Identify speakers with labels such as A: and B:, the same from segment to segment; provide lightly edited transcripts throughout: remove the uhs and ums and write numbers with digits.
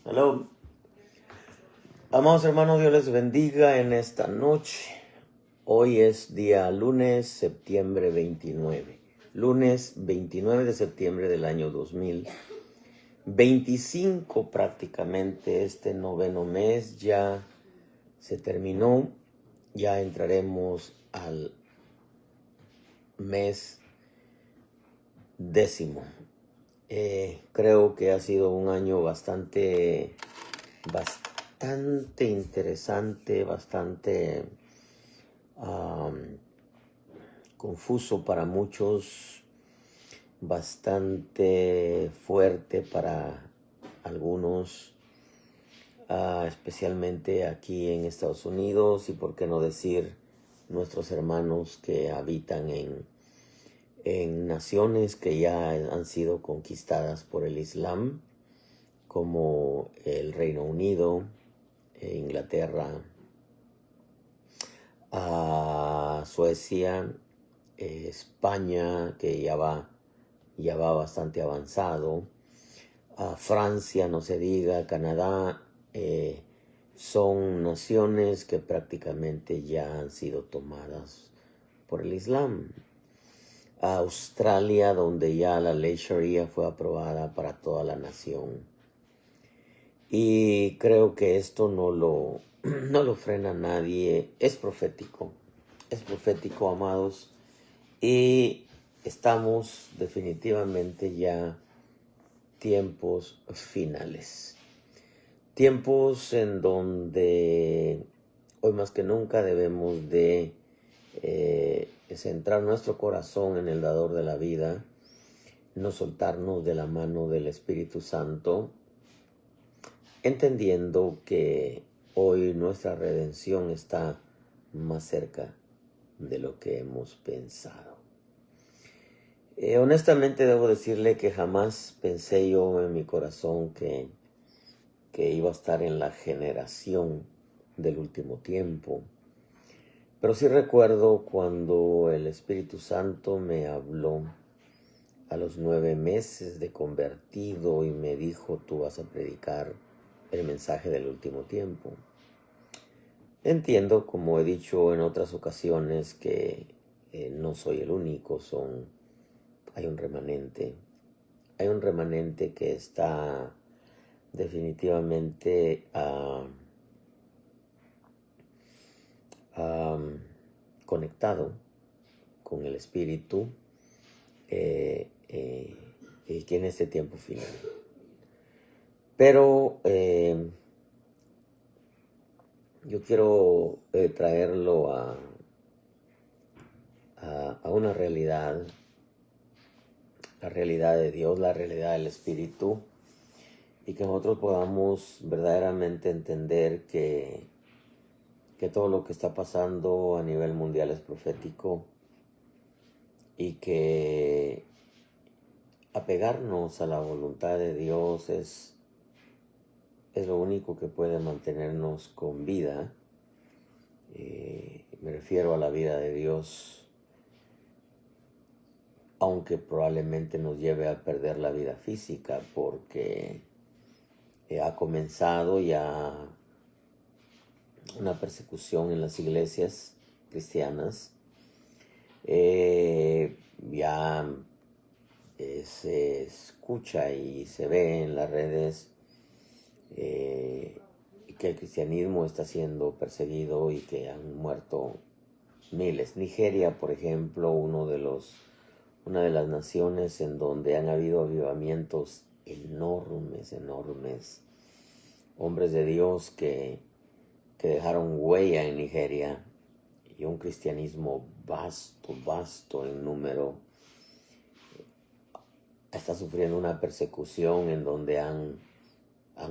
A: Hello. Amados hermanos, Dios les bendiga en esta noche. Hoy es día lunes, septiembre 29. Lunes 29 de septiembre del año 2025 prácticamente. Este noveno mes ya se terminó. Ya entraremos al mes décimo. Creo que ha sido un año bastante interesante, bastante confuso para muchos, bastante fuerte para algunos, especialmente aquí en Estados Unidos y por qué no decir nuestros hermanos que habitan en naciones que ya han sido conquistadas por el Islam, como el Reino Unido, Inglaterra, Suecia, España, que ya va bastante avanzado, Francia, no se diga, Canadá, son naciones que prácticamente ya han sido tomadas por el Islam. Australia, donde ya la ley Sharia fue aprobada para toda la nación. Y creo que esto no lo frena nadie. Es profético, amados. Y estamos definitivamente ya tiempos finales. Tiempos en donde hoy más que nunca debemos de centrar nuestro corazón en el dador de la vida, no soltarnos de la mano del Espíritu Santo, entendiendo que hoy nuestra redención está más cerca de lo que hemos pensado. Honestamente debo decirle que jamás pensé yo en mi corazón que iba a estar en la generación del último tiempo. Pero sí recuerdo cuando el Espíritu Santo me habló a los 9 meses de convertido y me dijo: tú vas a predicar el mensaje del último tiempo. Entiendo, como he dicho en otras ocasiones, que no soy el único, hay un remanente. Hay un remanente que está definitivamente conectado con el Espíritu que en este tiempo final. Pero yo quiero traerlo a una realidad, la realidad de Dios, la realidad del Espíritu, y que nosotros podamos verdaderamente entender que todo lo que está pasando a nivel mundial es profético, y que apegarnos a la voluntad de Dios es lo único que puede mantenernos con vida. Me refiero a la vida de Dios, aunque probablemente nos lleve a perder la vida física, porque ha comenzado ya una persecución en las iglesias cristianas. Ya se escucha y se ve en las redes que el cristianismo está siendo perseguido y que han muerto miles. Nigeria, por ejemplo, una de las naciones en donde han habido avivamientos enormes. Hombres de Dios que dejaron huella en Nigeria, y un cristianismo vasto en número está sufriendo una persecución en donde han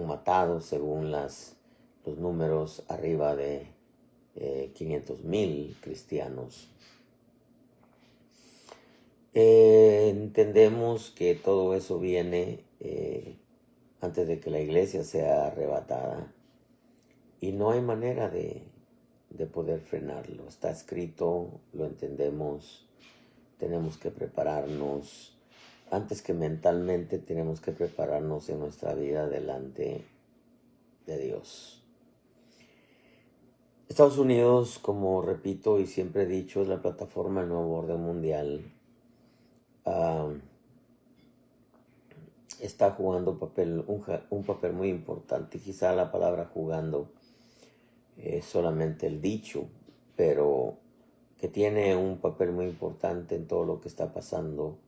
A: matado, según los números, arriba de 500,000 cristianos. Entendemos que todo eso viene antes de que la iglesia sea arrebatada, y no hay manera de poder frenarlo. Está escrito, lo entendemos, tenemos que prepararnos. Antes que mentalmente, tenemos que prepararnos en nuestra vida delante de Dios. Estados Unidos, como repito y siempre he dicho, es la plataforma del nuevo orden mundial. Está jugando un papel muy importante. Quizá la palabra jugando es solamente el dicho, pero que tiene un papel muy importante en todo lo que está pasando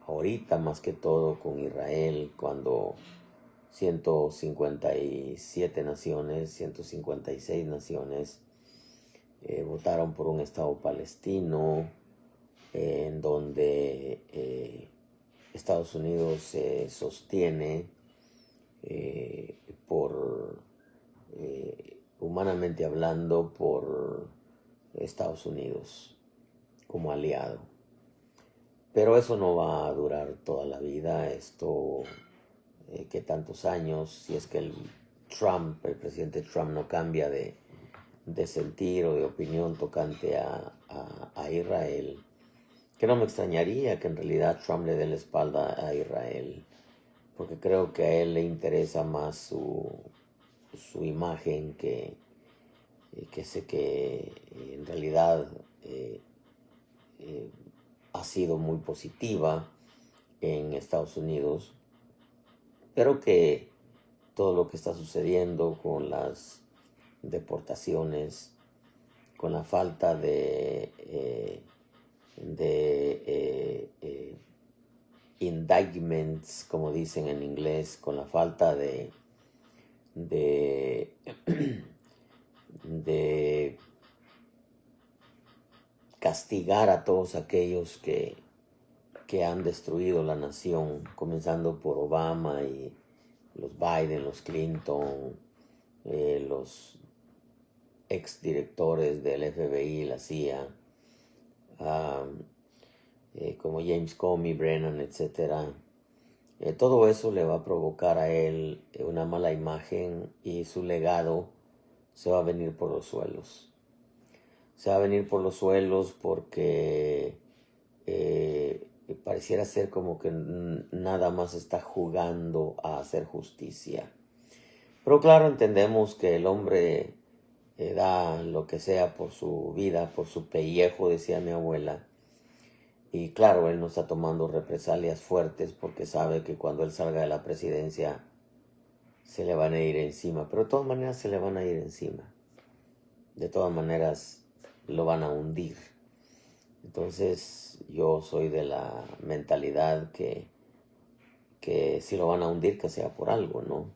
A: ahorita, más que todo con Israel, cuando 157 naciones, 156 naciones votaron por un Estado palestino, en donde Estados Unidos se sostiene humanamente hablando, por Estados Unidos como aliado. Pero eso no va a durar toda la vida. Esto, que tantos años, si es que el presidente Trump no cambia de sentir o de opinión tocante a Israel, que no me extrañaría que en realidad Trump le dé la espalda a Israel, porque creo que a él le interesa más su imagen que sé que en realidad ha sido muy positiva en Estados Unidos, pero que todo lo que está sucediendo con las deportaciones, con la falta de indictments, como dicen en inglés, con la falta de castigar a todos aquellos que han destruido la nación, comenzando por Obama y los Biden, los Clinton, los exdirectores del FBI y la CIA, como James Comey, Brennan, etc. Todo eso le va a provocar a él una mala imagen, y su legado se va a venir por los suelos. Se va a venir por los suelos porque pareciera ser como que nada más está jugando a hacer justicia. Pero claro, entendemos que el hombre da lo que sea por su vida, por su pellejo, decía mi abuela. Y claro, él no está tomando represalias fuertes porque sabe que cuando él salga de la presidencia se le van a ir encima. Pero de todas maneras se le van a ir encima. De todas maneras lo van a hundir. Entonces yo soy de la mentalidad que si lo van a hundir, que sea por algo, ¿no?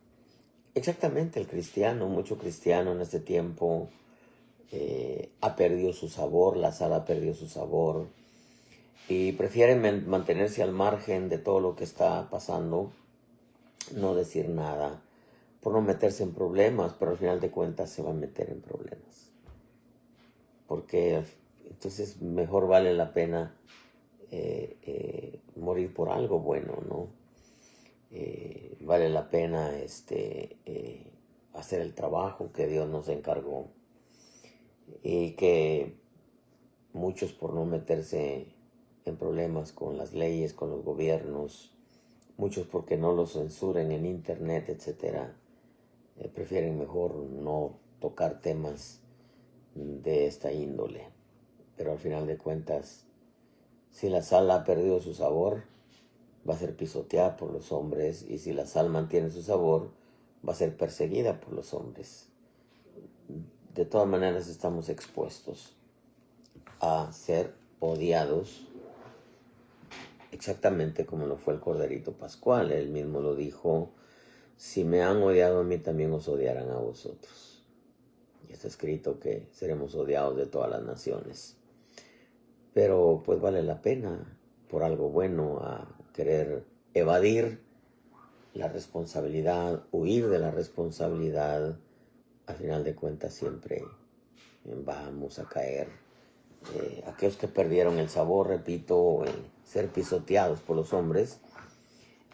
A: Exactamente, el cristiano, mucho cristiano en este tiempo ha perdido su sabor, la sal ha perdido su sabor, y prefieren mantenerse al margen de todo lo que está pasando, no decir nada, por no meterse en problemas, pero al final de cuentas se va a meter en problemas. Porque entonces mejor vale la pena morir por algo bueno, ¿no? Vale la pena hacer el trabajo que Dios nos encargó, y que muchos, por no meterse en problemas con las leyes, con los gobiernos, muchos porque no los censuren en internet, etc., prefieren mejor no tocar temas de esta índole. Pero al final de cuentas, si la sal ha perdido su sabor, va a ser pisoteada por los hombres, y si la sal mantiene su sabor, va a ser perseguida por los hombres. De todas maneras estamos expuestos a ser odiados, exactamente como lo fue el Corderito Pascual. Él mismo lo dijo: si me han odiado a mí, también os odiarán a vosotros. Y está escrito que seremos odiados de todas las naciones. Pero pues vale la pena, por algo bueno, a querer evadir la responsabilidad, huir de la responsabilidad. Al final de cuentas siempre vamos a caer. Aquellos que perdieron el sabor, repito, en ser pisoteados por los hombres,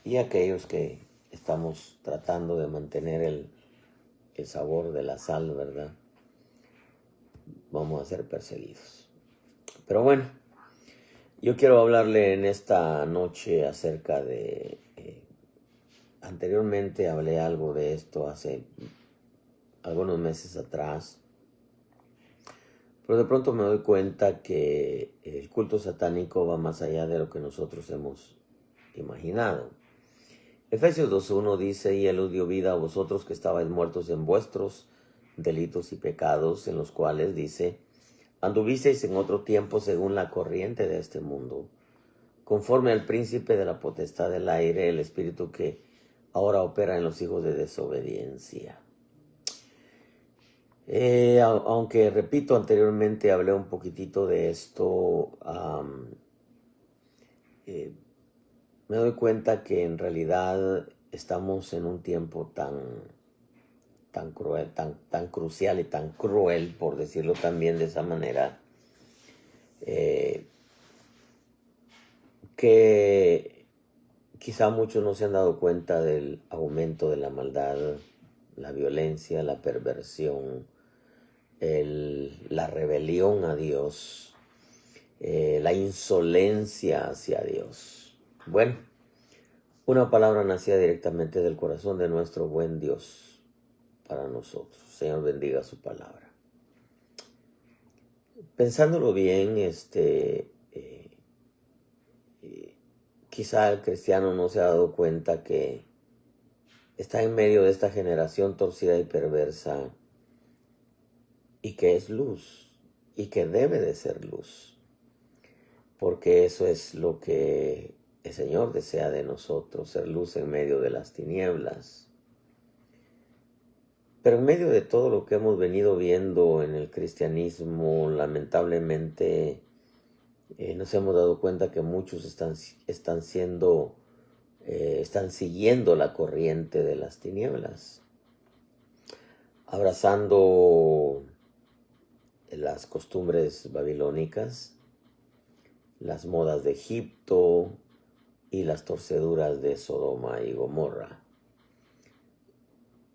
A: y aquellos que estamos tratando de mantener el sabor de la sal, ¿verdad? Vamos a ser perseguidos. Pero bueno, yo quiero hablarle en esta noche acerca de Anteriormente hablé algo de esto hace algunos meses atrás, pero de pronto me doy cuenta que el culto satánico va más allá de lo que nosotros hemos imaginado. Efesios 2:1 dice: y él os dio vida a vosotros que estabais muertos en vuestros delitos y pecados, en los cuales, dice, anduvisteis en otro tiempo según la corriente de este mundo, conforme al príncipe de la potestad del aire, el espíritu que ahora opera en los hijos de desobediencia. Aunque repito, anteriormente hablé un poquitito de esto, me doy cuenta que en realidad estamos en un tiempo tan cruel, tan crucial y tan cruel, por decirlo también de esa manera, que quizá muchos no se han dado cuenta del aumento de la maldad, la violencia, la perversión, la rebelión a Dios, la insolencia hacia Dios. Bueno, una palabra nacida directamente del corazón de nuestro buen Dios para nosotros. Señor, bendiga su palabra. Pensándolo bien, quizá el cristiano no se ha dado cuenta que está en medio de esta generación torcida y perversa, y que es luz, y que debe de ser luz, porque eso es lo que el Señor desea de nosotros, ser luz en medio de las tinieblas. Pero en medio de todo lo que hemos venido viendo en el cristianismo, lamentablemente nos hemos dado cuenta que muchos están siguiendo la corriente de las tinieblas, abrazando las costumbres babilónicas, las modas de Egipto y las torceduras de Sodoma y Gomorra.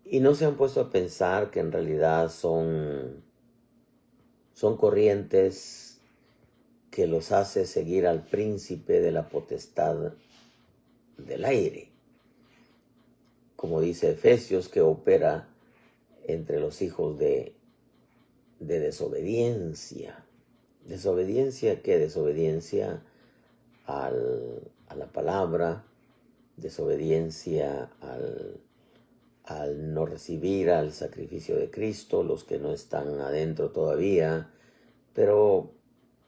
A: Y no se han puesto a pensar que en realidad son corrientes que los hace seguir al príncipe de la potestad del aire, como dice Efesios, que opera entre los hijos de desobediencia. ¿Desobediencia qué? Desobediencia a la palabra, desobediencia al no recibir al sacrificio de Cristo, los que no están adentro todavía, pero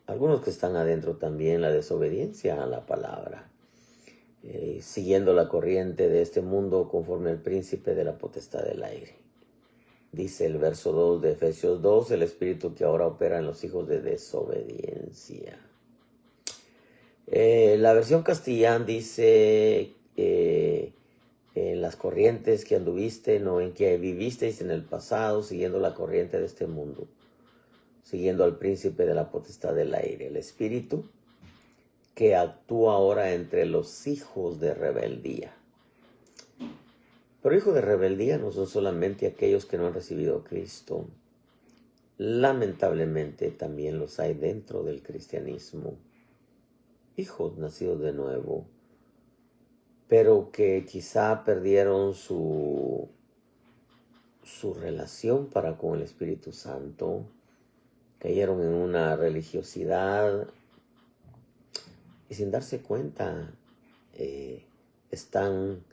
A: algunos que están adentro también, la desobediencia a la palabra, siguiendo la corriente de este mundo conforme al príncipe de la potestad del aire. Dice el verso 2 de Efesios 2, el espíritu que ahora opera en los hijos de desobediencia. La versión castellana dice, en las corrientes que anduviste, no en que vivisteis en el pasado, siguiendo la corriente de este mundo, siguiendo al príncipe de la potestad del aire, el espíritu que actúa ahora entre los hijos de rebeldía. Pero hijos de rebeldía no son solamente aquellos que no han recibido a Cristo. Lamentablemente también los hay dentro del cristianismo. Hijos nacidos de nuevo, pero que quizá perdieron su relación para con el Espíritu Santo, cayeron en una religiosidad y sin darse cuenta están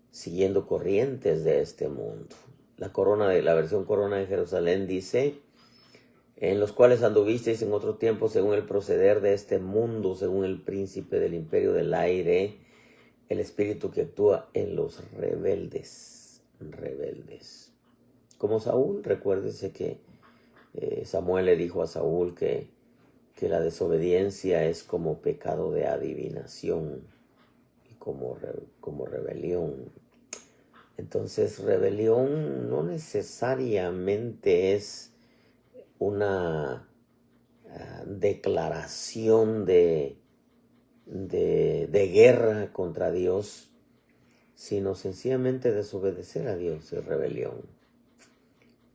A: siguiendo corrientes de este mundo. La versión Corona de Jerusalén dice, en los cuales anduvisteis en otro tiempo según el proceder de este mundo, según el príncipe del imperio del aire, el espíritu que actúa en los rebeldes. Como Saúl, recuérdese que Samuel le dijo a Saúl que la desobediencia es como pecado de adivinación y como rebelión. Entonces, rebelión no necesariamente es una declaración de guerra contra Dios, sino sencillamente desobedecer a Dios es rebelión.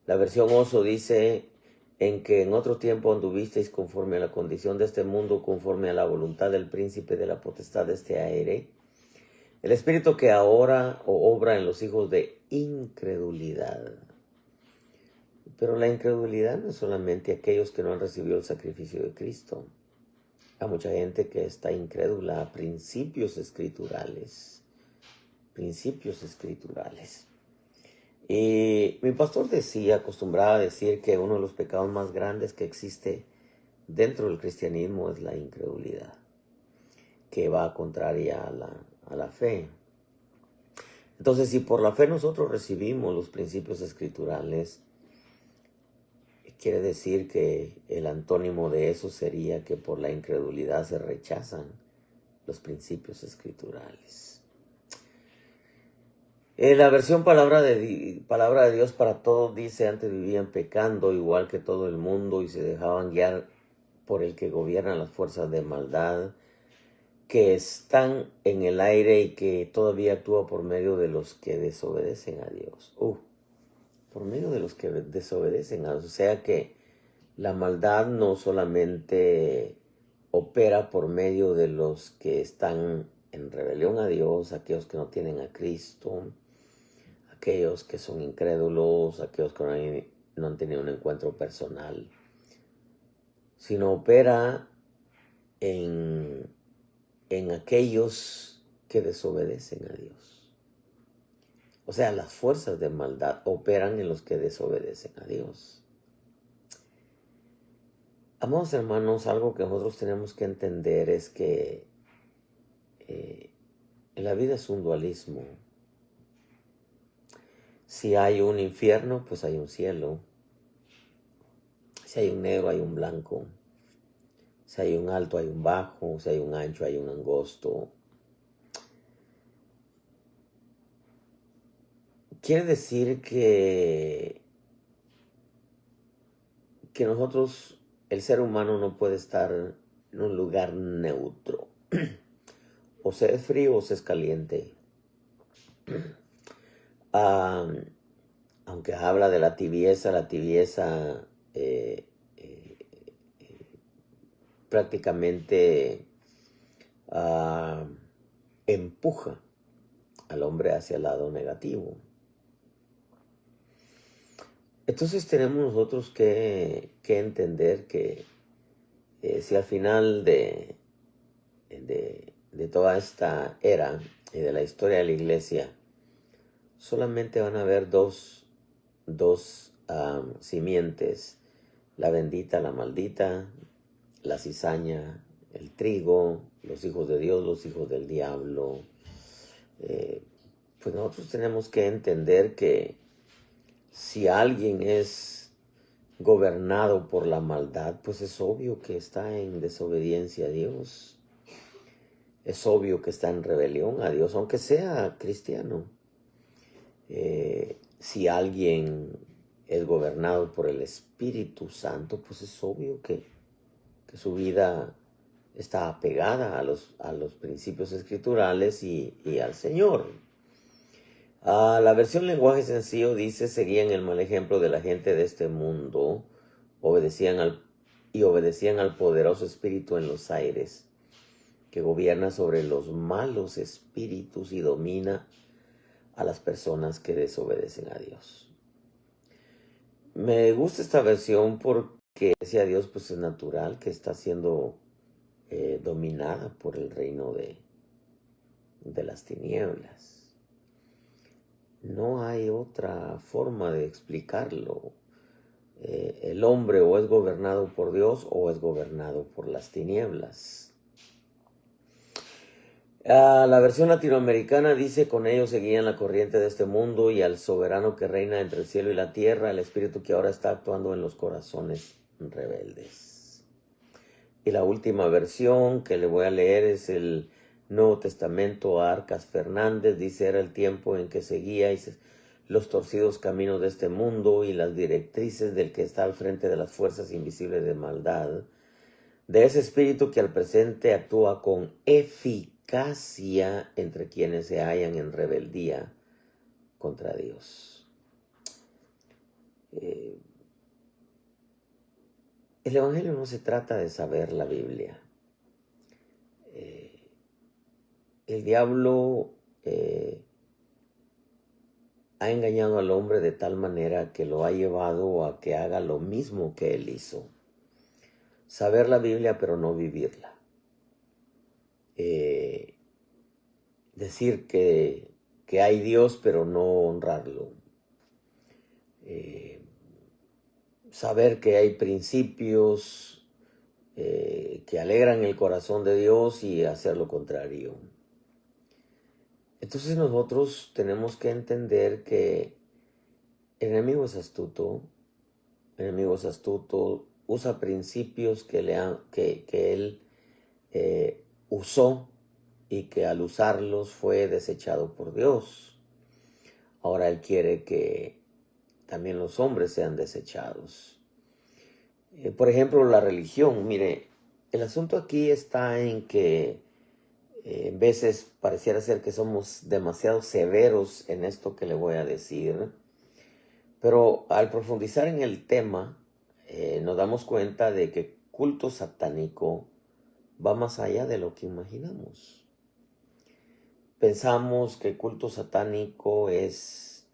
A: La versión Oso dice, en que en otro tiempo anduvisteis conforme a la condición de este mundo, conforme a la voluntad del príncipe de la potestad de este aire, El espíritu que ahora obra en los hijos de incredulidad. Pero la incredulidad no es solamente aquellos que no han recibido el sacrificio de Cristo. Hay mucha gente que está incrédula a principios escriturales. Principios escriturales. Y mi pastor acostumbraba a decir que uno de los pecados más grandes que existe dentro del cristianismo es la incredulidad, que va contraria a la fe. Entonces, si por la fe nosotros recibimos los principios escriturales, quiere decir que el antónimo de eso sería que por la incredulidad se rechazan los principios escriturales. La versión palabra de Dios para todos dice: antes vivían pecando igual que todo el mundo y se dejaban guiar por el que gobierna las fuerzas de maldad que están en el aire y que todavía actúa por medio de los que desobedecen a Dios. Por medio de los que desobedecen a Dios. O sea que la maldad no solamente opera por medio de los que están en rebelión a Dios, aquellos que no tienen a Cristo, aquellos que son incrédulos, aquellos que no han tenido un encuentro personal, sino opera en aquellos que desobedecen a Dios. O sea, las fuerzas de maldad operan en los que desobedecen a Dios. Amados hermanos, algo que nosotros tenemos que entender es que la vida es un dualismo. Si hay un infierno, pues hay un cielo. Si hay un negro, hay un blanco. Si hay un alto, hay un bajo. Si hay un ancho, hay un angosto. Quiere decir que nosotros, el ser humano, no puede estar en un lugar neutro. O se es frío o se es caliente. Aunque habla de la tibieza prácticamente empuja al hombre hacia el lado negativo. Entonces tenemos nosotros que entender que si al final de toda esta era y de la historia de la iglesia solamente van a haber dos simientes: la bendita, la maldita, la cizaña, el trigo, los hijos de Dios, los hijos del diablo. Pues nosotros tenemos que entender que si alguien es gobernado por la maldad, pues es obvio que está en desobediencia a Dios. Es obvio que está en rebelión a Dios, aunque sea cristiano. Si alguien es gobernado por el Espíritu Santo, pues es obvio que su vida está apegada a los principios escriturales y al Señor. La versión lenguaje sencillo dice: seguían el mal ejemplo de la gente de este mundo, obedecían al poderoso espíritu en los aires, que gobierna sobre los malos espíritus y domina a las personas que desobedecen a Dios. Me gusta esta versión porque decía Dios, pues es natural que está siendo dominada por el reino de las tinieblas. No hay otra forma de explicarlo. El hombre o es gobernado por Dios o es gobernado por las tinieblas. La versión latinoamericana dice: con ellos seguían la corriente de este mundo y al soberano que reina entre el cielo y la tierra, el espíritu que ahora está actuando en los corazones rebeldes. Y la última versión que le voy a leer es el Nuevo Testamento, Arcas Fernández. Dice: era el tiempo en que seguíais los torcidos caminos de este mundo y las directrices del que está al frente de las fuerzas invisibles de maldad, de ese espíritu que al presente actúa con eficacia entre quienes se hallan en rebeldía contra Dios. El Evangelio no se trata de saber la Biblia. El diablo eh, ha engañado al hombre de tal manera que lo ha llevado a que haga lo mismo que él hizo. Saber la Biblia pero no vivirla. Decir que hay Dios pero no honrarlo. Saber que hay principios que alegran el corazón de Dios y hacer lo contrario. Entonces nosotros tenemos que entender que el enemigo es astuto. El enemigo es astuto, usa principios que él usó y que al usarlos fue desechado por Dios. Ahora él quiere que también los hombres sean desechados. Por ejemplo, la religión. Mire, el asunto aquí está en que en veces pareciera ser que somos demasiado severos en esto que le voy a decir, pero al profundizar en el tema, nos damos cuenta de que culto satánico va más allá de lo que imaginamos. Pensamos que culto satánico es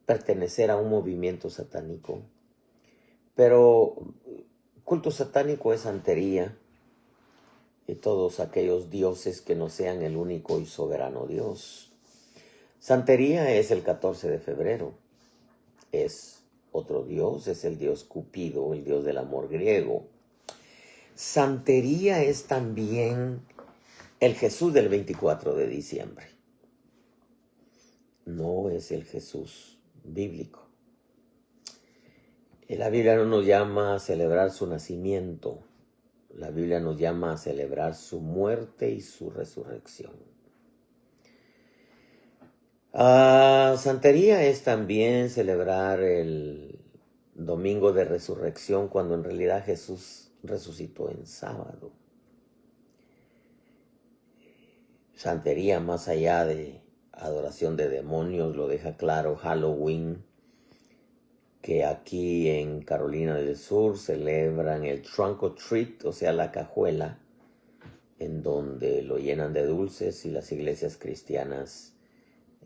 A: pertenecer a un movimiento satánico, pero culto satánico es santería y todos aquellos dioses que no sean el único y soberano Dios. Santería es el 14 de febrero, es otro dios, es el dios Cupido, el dios del amor griego. Santería es también el Jesús del 24 de diciembre. No es el Jesús bíblico. La Biblia no nos llama a celebrar su nacimiento. La Biblia nos llama a celebrar su muerte y su resurrección. Santería es también celebrar el domingo de resurrección cuando en realidad Jesús resucitó en sábado. Santería, más allá de adoración de demonios, lo deja claro Halloween, que aquí en Carolina del Sur celebran el trunk or treat, o sea, la cajuela, en donde lo llenan de dulces y las iglesias cristianas,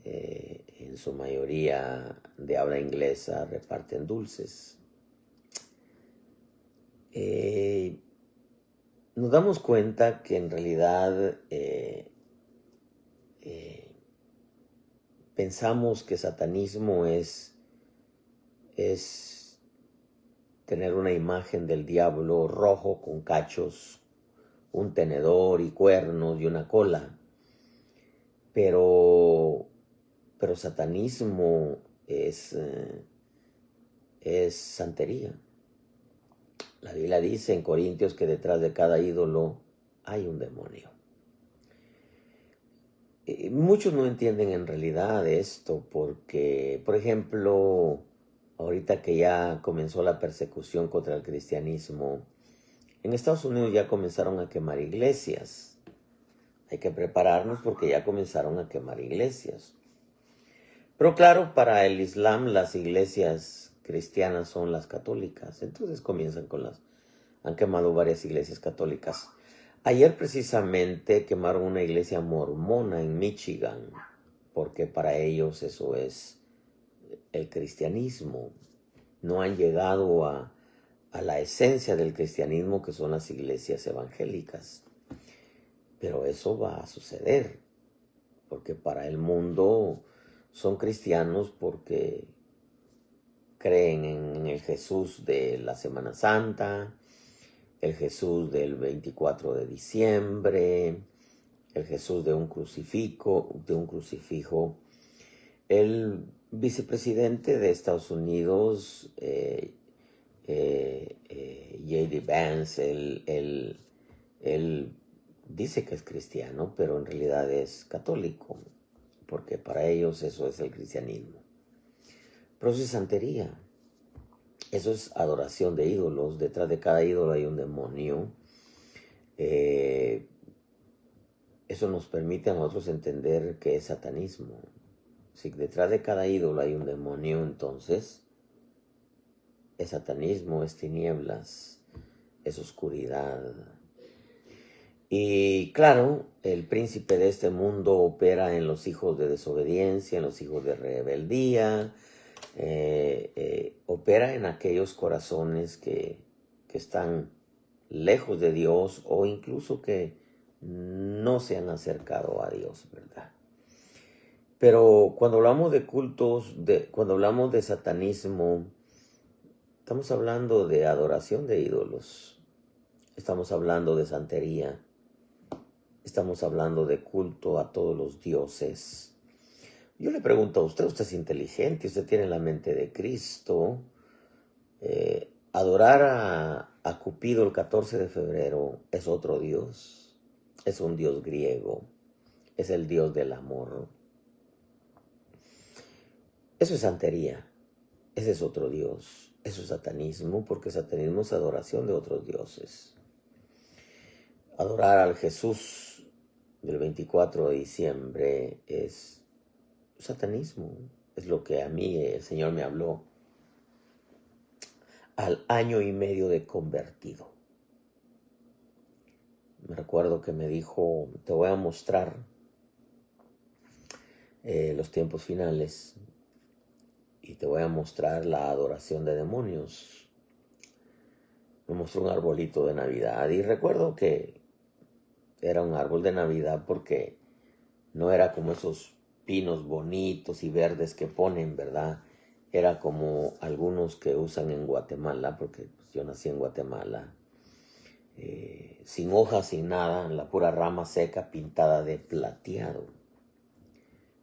A: en su mayoría de habla inglesa, reparten dulces. Nos damos cuenta que en realidad pensamos que satanismo es tener una imagen del diablo rojo con cachos, un tenedor y cuernos y una cola. Pero satanismo es santería. La Biblia dice en Corintios que detrás de cada ídolo hay un demonio. Muchos no entienden en realidad esto porque, por ejemplo, ahorita que ya comenzó la persecución contra el cristianismo, en Estados Unidos ya comenzaron a quemar iglesias. Hay que prepararnos porque ya comenzaron a quemar iglesias. Pero claro, para el Islam las iglesias cristianas son las católicas. Entonces comienzan han quemado varias iglesias católicas. Ayer precisamente quemaron una iglesia mormona en Michigan, porque para ellos eso es el cristianismo. No han llegado a la esencia del cristianismo, que son las iglesias evangélicas. Pero eso va a suceder, porque para el mundo son cristianos porque creen en el Jesús de la Semana Santa, el Jesús del 24 de diciembre, el Jesús de un crucifijo. El vicepresidente de Estados Unidos, J.D. Vance, él dice que es cristiano, pero en realidad es católico, porque para ellos eso es el cristianismo. Pero eso es santería. Eso es adoración de ídolos. Detrás de cada ídolo hay un demonio. Eso nos permite a nosotros entender que es satanismo. Si detrás de cada ídolo hay un demonio, entonces es satanismo, es tinieblas, es oscuridad. Y claro, el príncipe de este mundo opera en los hijos de desobediencia, en los hijos de rebeldía, opera en aquellos corazones que están lejos de Dios o incluso que no se han acercado a Dios, ¿verdad? Pero cuando hablamos de cultos, cuando hablamos de satanismo, estamos hablando de adoración de ídolos, estamos hablando de santería, estamos hablando de culto a todos los dioses. Yo le pregunto a usted, usted es inteligente, usted tiene la mente de Cristo. Adorar a Cupido el 14 de febrero es otro dios, es un dios griego, es el dios del amor. Eso es santería, ese es otro dios, eso es satanismo, porque satanismo es adoración de otros dioses. Adorar al Jesús del 24 de diciembre es satanismo, es lo que a mí el Señor me habló al año y medio de convertido. Me recuerdo que me dijo, te voy a mostrar los tiempos finales y te voy a mostrar la adoración de demonios. Me mostró un arbolito de Navidad y recuerdo que era un árbol de Navidad porque no era como esos pinos bonitos y verdes que ponen, ¿verdad? Era como algunos que usan en Guatemala, porque pues, yo nací en Guatemala, sin hojas, sin nada, la pura rama seca pintada de plateado.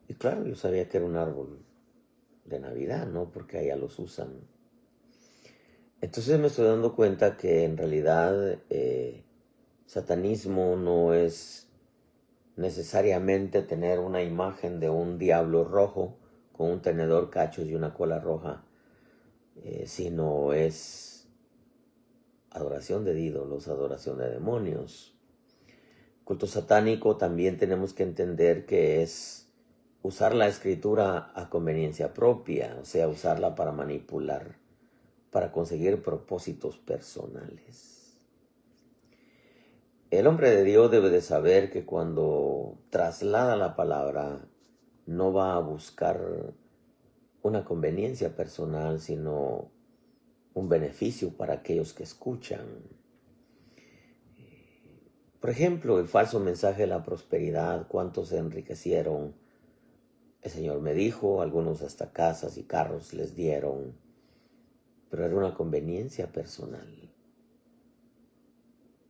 A: Y claro, yo sabía que era un árbol de Navidad, ¿no? Porque allá los usan. Entonces me estoy dando cuenta que en realidad satanismo no es necesariamente tener una imagen de un diablo rojo con un tenedor, cachos y una cola roja, sino es adoración de ídolos, adoración de demonios. Culto satánico también tenemos que entender que es usar la escritura a conveniencia propia, o sea, usarla para manipular, para conseguir propósitos personales. El hombre de Dios debe de saber que cuando traslada la palabra no va a buscar una conveniencia personal, sino un beneficio para aquellos que escuchan. Por ejemplo, el falso mensaje de la prosperidad, ¿cuántos se enriquecieron? El Señor me dijo, algunos hasta casas y carros les dieron, pero era una conveniencia personal.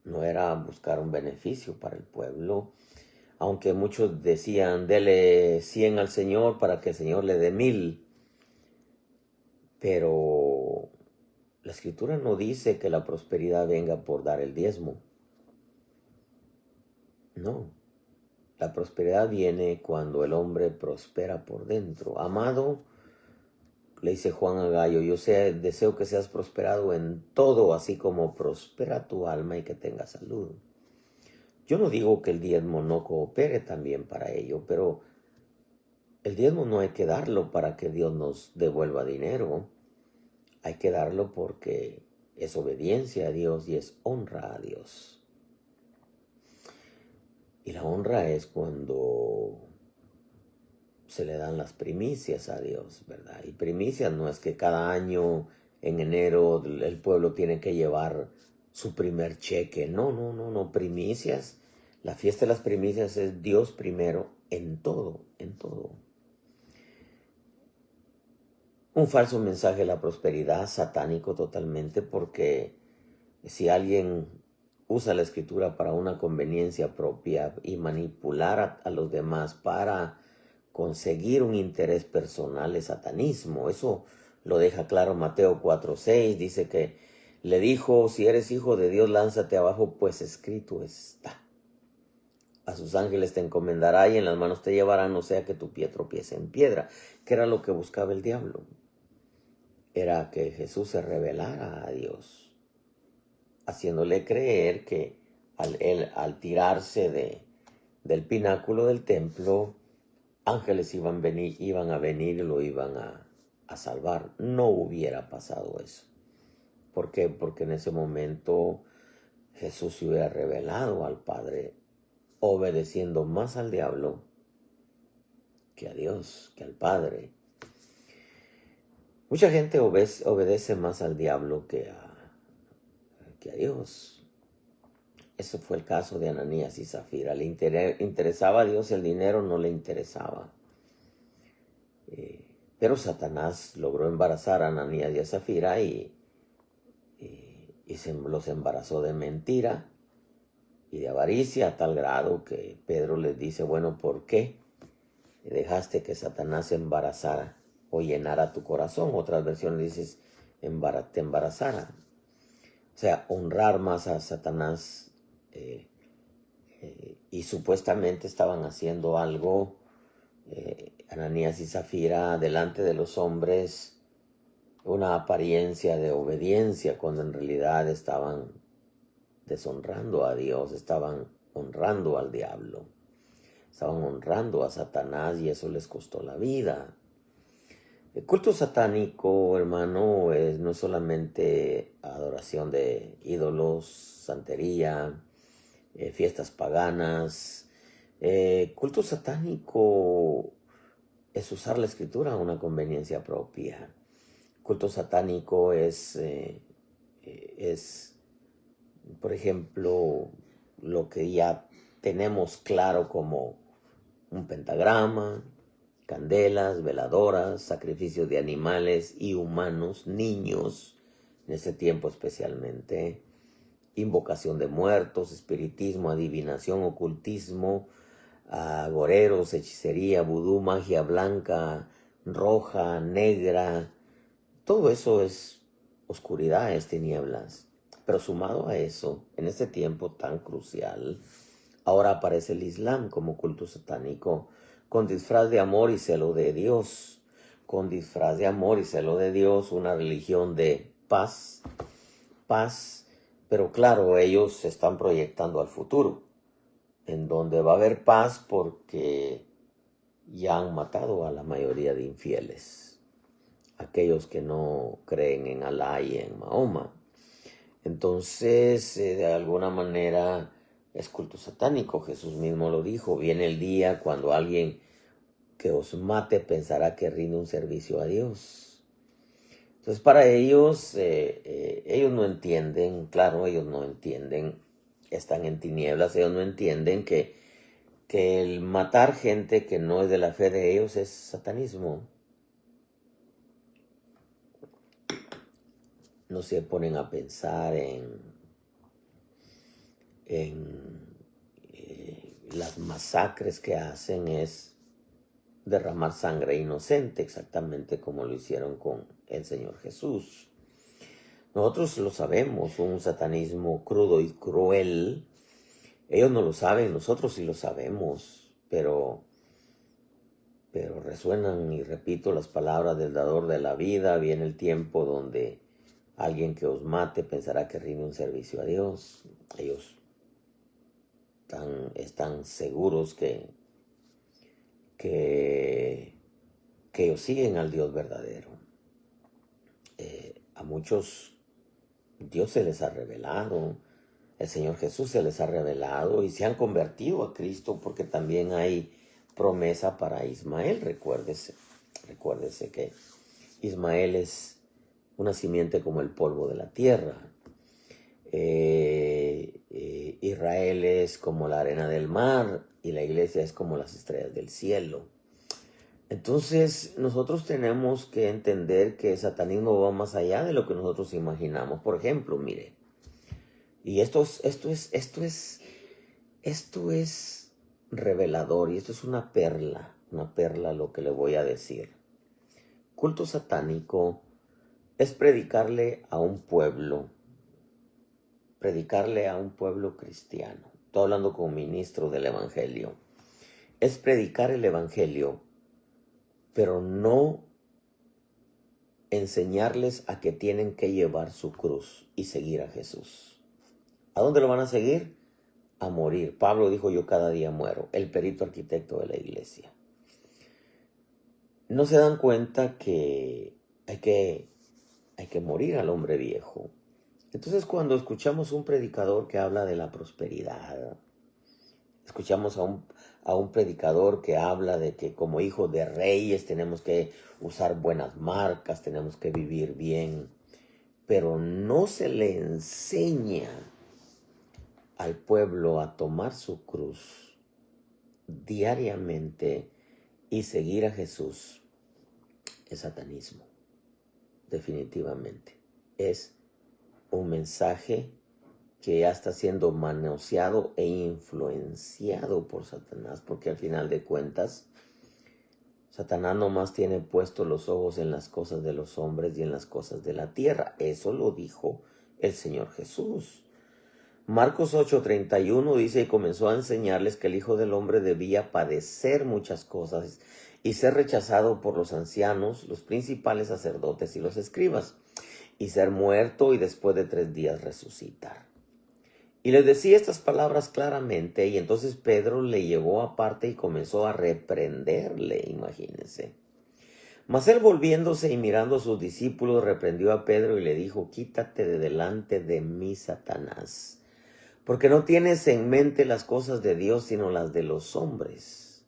A: No era buscar un beneficio para el pueblo, aunque muchos decían, dele 100 al Señor para que el Señor le dé 1000. Pero la Escritura no dice que la prosperidad venga por dar el diezmo. No, la prosperidad viene cuando el hombre prospera por dentro. Amado, le dice Juan a Gallo, deseo que seas prosperado en todo, así como prospera tu alma y que tengas salud. Yo no digo que el diezmo no coopere también para ello, pero el diezmo no hay que darlo para que Dios nos devuelva dinero. Hay que darlo porque es obediencia a Dios y es honra a Dios. Y la honra es cuando se le dan las primicias a Dios, ¿verdad? Y primicias no es que cada año en enero el pueblo tiene que llevar su primer cheque. No. Primicias. La fiesta de las primicias es Dios primero en todo, en todo. Un falso mensaje de la prosperidad, satánico totalmente, porque si alguien usa la escritura para una conveniencia propia y manipular a los demás para conseguir un interés personal, es satanismo. Eso lo deja claro Mateo 4:6, dice que le dijo, si eres hijo de Dios, lánzate abajo, pues escrito está. A sus ángeles te encomendará y en las manos te llevarán, no sea que tu pie tropiece en piedra. ¿Qué era lo que buscaba el diablo? Era que Jesús se revelara a Dios, haciéndole creer que al tirarse del pináculo del templo, ángeles iban a venir y lo iban a salvar. No hubiera pasado eso. ¿Por qué? Porque en ese momento Jesús se hubiera revelado al Padre, obedeciendo más al diablo que a Dios, que al Padre. Mucha gente obedece más al diablo que a Dios. Ese fue el caso de Ananías y Zafira. Le interesaba a Dios el dinero, no le interesaba. Pero Satanás logró embarazar a Ananías y a Zafira y los embarazó de mentira y de avaricia a tal grado que Pedro les dice, bueno, ¿por qué dejaste que Satanás embarazara o llenara tu corazón? Otras versiones dices, te embarazara. O sea, honrar más a Satanás y supuestamente estaban haciendo algo, Ananías y Zafira, delante de los hombres, una apariencia de obediencia, cuando en realidad estaban deshonrando a Dios, estaban honrando al diablo, estaban honrando a Satanás y eso les costó la vida. El culto satánico, hermano, no es solamente adoración de ídolos, santería, fiestas paganas. Culto satánico es usar la escritura a una conveniencia propia. Culto satánico es, por ejemplo, lo que ya tenemos claro como un pentagrama, candelas, veladoras, sacrificios de animales y humanos, niños, en ese tiempo especialmente, invocación de muertos, espiritismo, adivinación, ocultismo, agoreros, hechicería, vudú, magia blanca, roja, negra. Todo eso es oscuridad, es tinieblas. Pero sumado a eso, en este tiempo tan crucial, ahora aparece el Islam como culto satánico, con disfraz de amor y celo de Dios. Con disfraz de amor y celo de Dios, una religión de paz, pero claro, ellos se están proyectando al futuro, en donde va a haber paz porque ya han matado a la mayoría de infieles, aquellos que no creen en Alá y en Mahoma. Entonces, de alguna manera, es culto satánico. Jesús mismo lo dijo, viene el día cuando alguien que os mate pensará que rinde un servicio a Dios. Entonces, para ellos, ellos no entienden, claro, ellos no entienden, están en tinieblas, ellos no entienden que el matar gente que no es de la fe de ellos es satanismo. No se ponen a pensar en las masacres que hacen, es derramar sangre inocente, exactamente como lo hicieron con el Señor Jesús. Nosotros lo sabemos, un satanismo crudo y cruel. Ellos no lo saben, nosotros sí lo sabemos, pero resuenan, y repito las palabras del dador de la vida. Viene el tiempo donde alguien que os mate pensará que rinde un servicio a Dios. Ellos están seguros que ellos siguen al Dios verdadero. A muchos Dios se les ha revelado, el Señor Jesús se les ha revelado y se han convertido a Cristo, porque también hay promesa para Ismael. Recuérdese que Ismael es una simiente como el polvo de la tierra. Israel es como la arena del mar y la iglesia es como las estrellas del cielo. Entonces nosotros tenemos que entender que el satanismo va más allá de lo que nosotros imaginamos. Por ejemplo, mire, y esto es revelador, y esto es una perla lo que le voy a decir. Culto satánico es predicarle a un pueblo cristiano. Estoy hablando como ministro del evangelio. Es predicar el evangelio, pero no enseñarles a que tienen que llevar su cruz y seguir a Jesús. ¿A dónde lo van a seguir? A morir. Pablo dijo, yo cada día muero, el perito arquitecto de la iglesia. No se dan cuenta que hay que morir al hombre viejo. Entonces cuando escuchamos un predicador que habla de la prosperidad, escuchamos a un predicador que habla de que como hijos de reyes tenemos que usar buenas marcas, tenemos que vivir bien, pero no se le enseña al pueblo a tomar su cruz diariamente y seguir a Jesús, es satanismo, definitivamente. Es un mensaje que ya está siendo manoseado e influenciado por Satanás, porque al final de cuentas, Satanás nomás tiene puestos los ojos en las cosas de los hombres y en las cosas de la tierra. Eso lo dijo el Señor Jesús. Marcos 8:31 dice, y comenzó a enseñarles que el Hijo del Hombre debía padecer muchas cosas y ser rechazado por los ancianos, los principales sacerdotes y los escribas, y ser muerto y después de 3 días resucitar. Y les decía estas palabras claramente, y entonces Pedro le llevó aparte y comenzó a reprenderle, imagínense. Mas él volviéndose y mirando a sus discípulos, reprendió a Pedro y le dijo, quítate de delante de mí, Satanás, porque no tienes en mente las cosas de Dios, sino las de los hombres.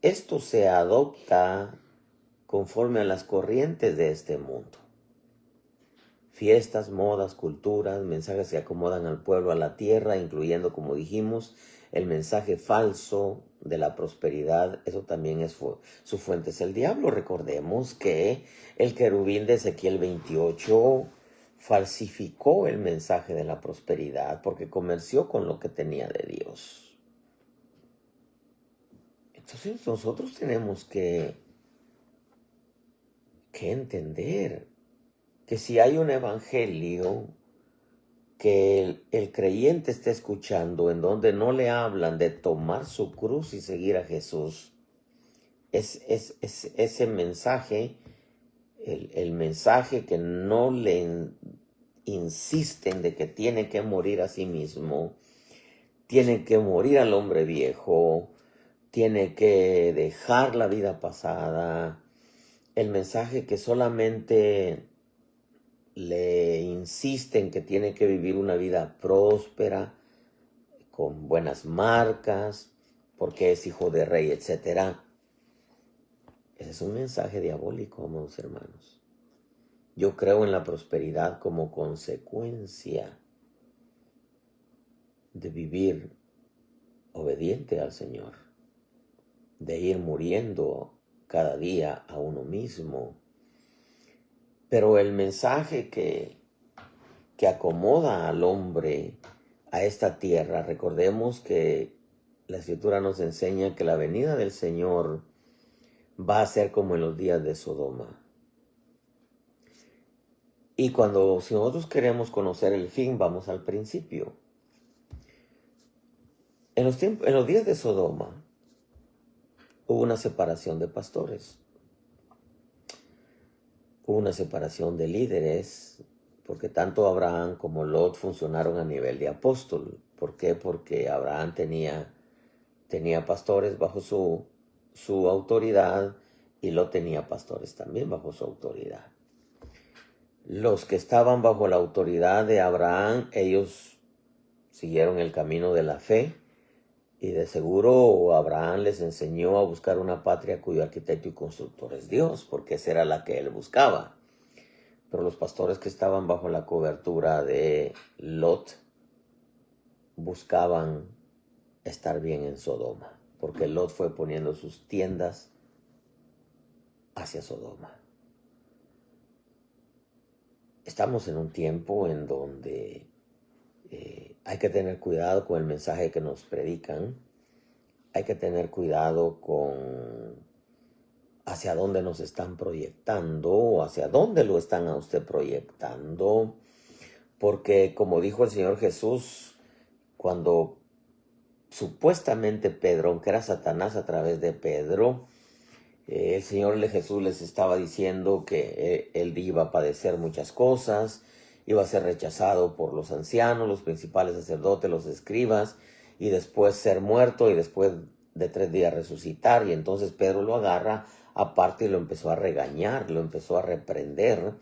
A: Esto se adopta conforme a las corrientes de este mundo. Fiestas, modas, culturas, mensajes que acomodan al pueblo a la tierra, incluyendo, como dijimos, el mensaje falso de la prosperidad. Eso también es su fuente es el diablo. Recordemos que el querubín de Ezequiel 28 falsificó el mensaje de la prosperidad porque comerció con lo que tenía de Dios. Entonces nosotros tenemos que entender que si hay un evangelio que el creyente está escuchando en donde no le hablan de tomar su cruz y seguir a Jesús, es ese mensaje, el mensaje que no le insisten de que tiene que morir a sí mismo, tiene que morir al hombre viejo, tiene que dejar la vida pasada, el mensaje que solamente le insisten que tiene que vivir una vida próspera, con buenas marcas, porque es hijo de rey, etc. Ese es un mensaje diabólico, amados hermanos. Yo creo en la prosperidad como consecuencia de vivir obediente al Señor, de ir muriendo cada día a uno mismo. Pero el mensaje que acomoda al hombre a esta tierra, recordemos que la Escritura nos enseña que la venida del Señor va a ser como en los días de Sodoma. Y si nosotros queremos conocer el fin, vamos al principio. En los días de Sodoma hubo una separación de pastores. Hubo una separación de líderes, porque tanto Abraham como Lot funcionaron a nivel de apóstol. ¿Por qué? Porque Abraham tenía pastores bajo su autoridad y Lot tenía pastores también bajo su autoridad. Los que estaban bajo la autoridad de Abraham, ellos siguieron el camino de la fe y de seguro Abraham les enseñó a buscar una patria cuyo arquitecto y constructor es Dios, porque esa era la que él buscaba. Pero los pastores que estaban bajo la cobertura de Lot buscaban estar bien en Sodoma, porque Lot fue poniendo sus tiendas hacia Sodoma. Estamos en un tiempo en donde hay que tener cuidado con el mensaje que nos predican. Hay que tener cuidado con hacia dónde nos están proyectando o hacia dónde lo están a usted proyectando. Porque como dijo el Señor Jesús, cuando supuestamente Pedro, aunque era Satanás a través de Pedro, el Señor Jesús les estaba diciendo que él iba a padecer muchas cosas, iba a ser rechazado por los ancianos, los principales sacerdotes, los escribas, y después ser muerto y después de 3 días resucitar. Y entonces Pedro lo agarra aparte y lo empezó a regañar, lo empezó a reprender.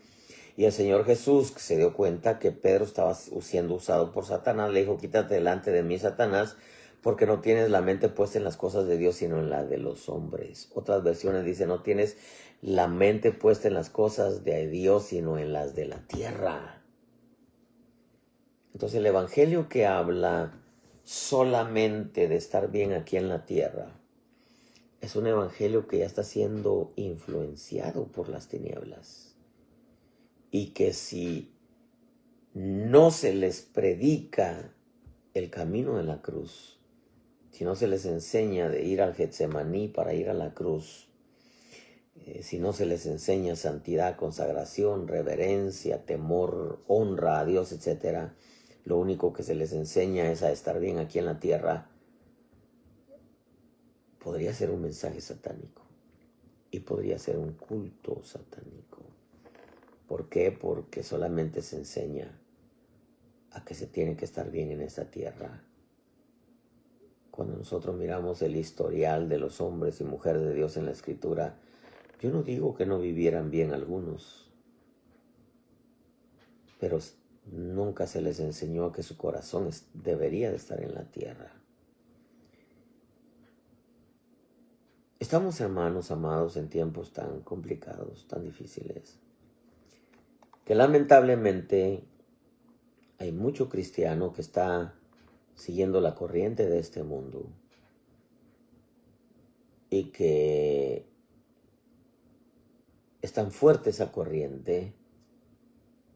A: Y el Señor Jesús, que se dio cuenta que Pedro estaba siendo usado por Satanás, le dijo, quítate delante de mí, Satanás, porque no tienes la mente puesta en las cosas de Dios, sino en la de los hombres. Otras versiones dicen, no tienes la mente puesta en las cosas de Dios, sino en las de la tierra. Entonces el evangelio que habla solamente de estar bien aquí en la tierra es un evangelio que ya está siendo influenciado por las tinieblas. Y que si no se les predica el camino de la cruz, si no se les enseña de ir al Getsemaní para ir a la cruz, si no se les enseña santidad, consagración, reverencia, temor, honra a Dios, etc., lo único que se les enseña es a estar bien aquí en la tierra, podría ser un mensaje satánico y podría ser un culto satánico. ¿Por qué? Porque solamente se enseña a que se tiene que estar bien en esta tierra. Cuando nosotros miramos el historial de los hombres y mujeres de Dios en la Escritura, yo no digo que no vivieran bien algunos, pero nunca se les enseñó que su corazón debería de estar en la tierra. Estamos, hermanos amados, en tiempos tan complicados, tan difíciles, que lamentablemente hay mucho cristiano que está siguiendo la corriente de este mundo y que es tan fuerte esa corriente,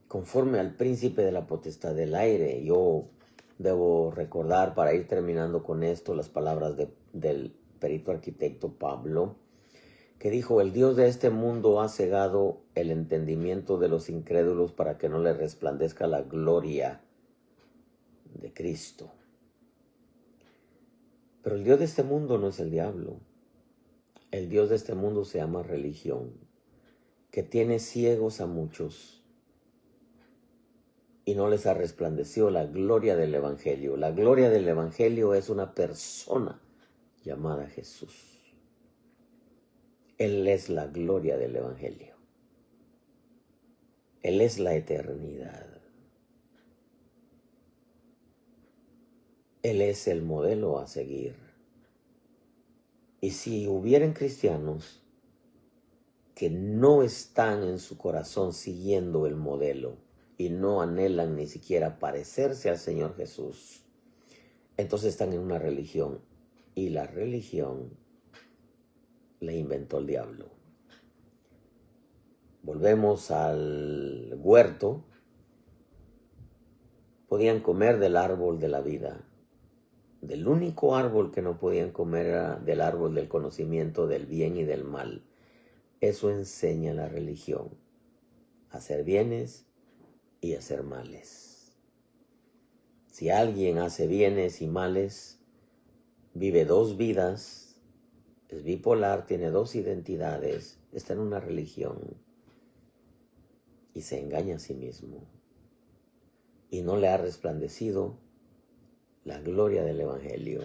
A: conforme al príncipe de la potestad del aire. Yo debo recordar, para ir terminando con esto, las palabras del perito arquitecto Pablo, que dijo, el Dios de este mundo ha cegado el entendimiento de los incrédulos para que no les resplandezca la gloria de Cristo. Pero el Dios de este mundo no es el diablo. El Dios de este mundo se llama religión, que tiene ciegos a muchos y no les ha resplandecido la gloria del Evangelio. La gloria del Evangelio es una persona llamada Jesús. Él es la gloria del Evangelio. Él es la eternidad. Él es el modelo a seguir. Y si hubieran cristianos que no están en su corazón siguiendo el modelo y no anhelan ni siquiera parecerse al Señor Jesús, entonces están en una religión. Y la religión la inventó el diablo. Volvemos al huerto. Podían comer del árbol de la vida. Del único árbol que no podían comer era del árbol del conocimiento del bien y del mal. Eso enseña la religión. Hacer bienes y hacer males. Si alguien hace bienes y males, vive dos vidas, es bipolar, tiene dos identidades, está en una religión y se engaña a sí mismo. Y no le ha resplandecido la gloria del Evangelio.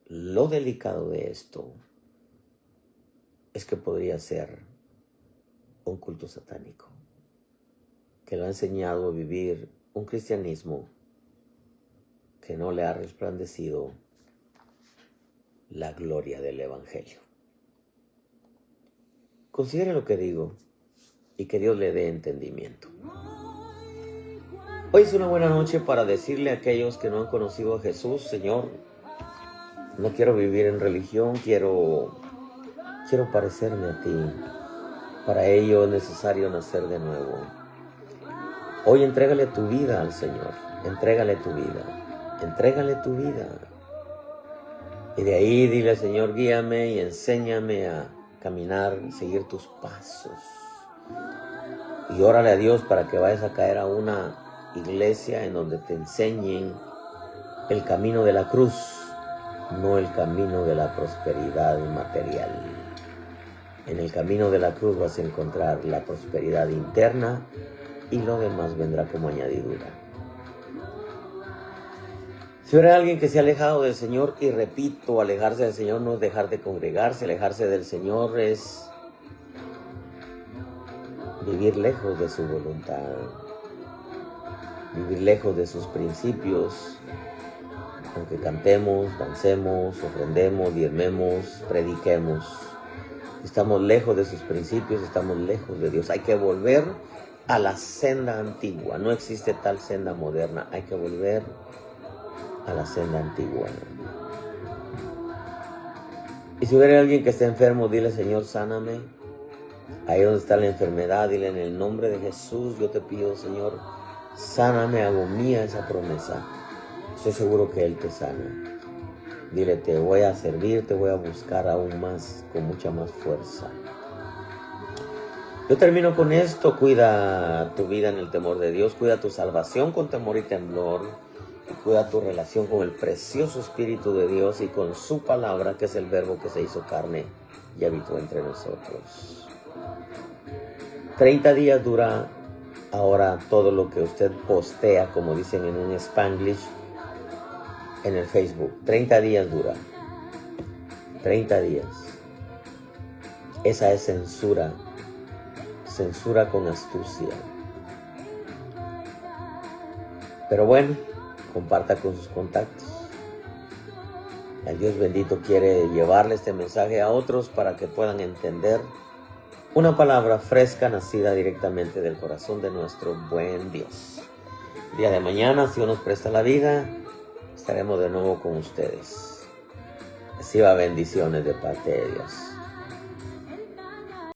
A: Lo delicado de esto es que podría ser un culto satánico, que lo ha enseñado a vivir un cristianismo que no le ha resplandecido la gloria del Evangelio. Considere lo que digo y que Dios le dé entendimiento. Hoy es una buena noche para decirle a aquellos que no han conocido a Jesús: Señor, no quiero vivir en religión, quiero parecerme a ti. Para ello es necesario nacer de nuevo. Hoy entrégale tu vida al Señor, entrégale tu vida, entrégale tu vida. Y de ahí dile: Señor, guíame y enséñame a caminar, seguir tus pasos. Y órale a Dios para que vayas a caer a una iglesia en donde te enseñen el camino de la cruz, no el camino de la prosperidad material. En el camino de la cruz vas a encontrar la prosperidad interna y lo demás vendrá como añadidura. Si hay alguien que se ha alejado del Señor, y repito, alejarse del Señor no es dejar de congregarse, alejarse del Señor es vivir lejos de su voluntad, vivir lejos de sus principios. Aunque cantemos, dancemos, ofrendemos, diezmemos, prediquemos, estamos lejos de sus principios, estamos lejos de Dios. Hay que volver a la senda antigua. No existe tal senda moderna. Hay que volver a la senda antigua. Y si hubiera alguien que esté enfermo, dile: Señor, sáname. Ahí donde está la enfermedad, dile: en el nombre de Jesús, yo te pido, Señor, sáname. Hago mía esa promesa. Estoy seguro que Él te sana. Dile: te voy a servir, te voy a buscar aún más, con mucha más fuerza. Yo termino con esto. Cuida tu vida en el temor de Dios. Cuida tu salvación con temor y temblor. Y cuida tu relación con el precioso Espíritu de Dios y con su palabra, que es el verbo que se hizo carne y habitó entre nosotros. 30 días dura ahora todo lo que usted postea, como dicen en un Spanglish, en el Facebook. 30 días dura. 30 días. Esa es censura. Censura con astucia. Pero bueno, comparta con sus contactos. El Dios bendito quiere llevarle este mensaje a otros para que puedan entender una palabra fresca, nacida directamente del corazón de nuestro buen Dios. El día de mañana, si Dios nos presta la vida, estaremos de nuevo con ustedes. Reciba bendiciones de parte de Dios.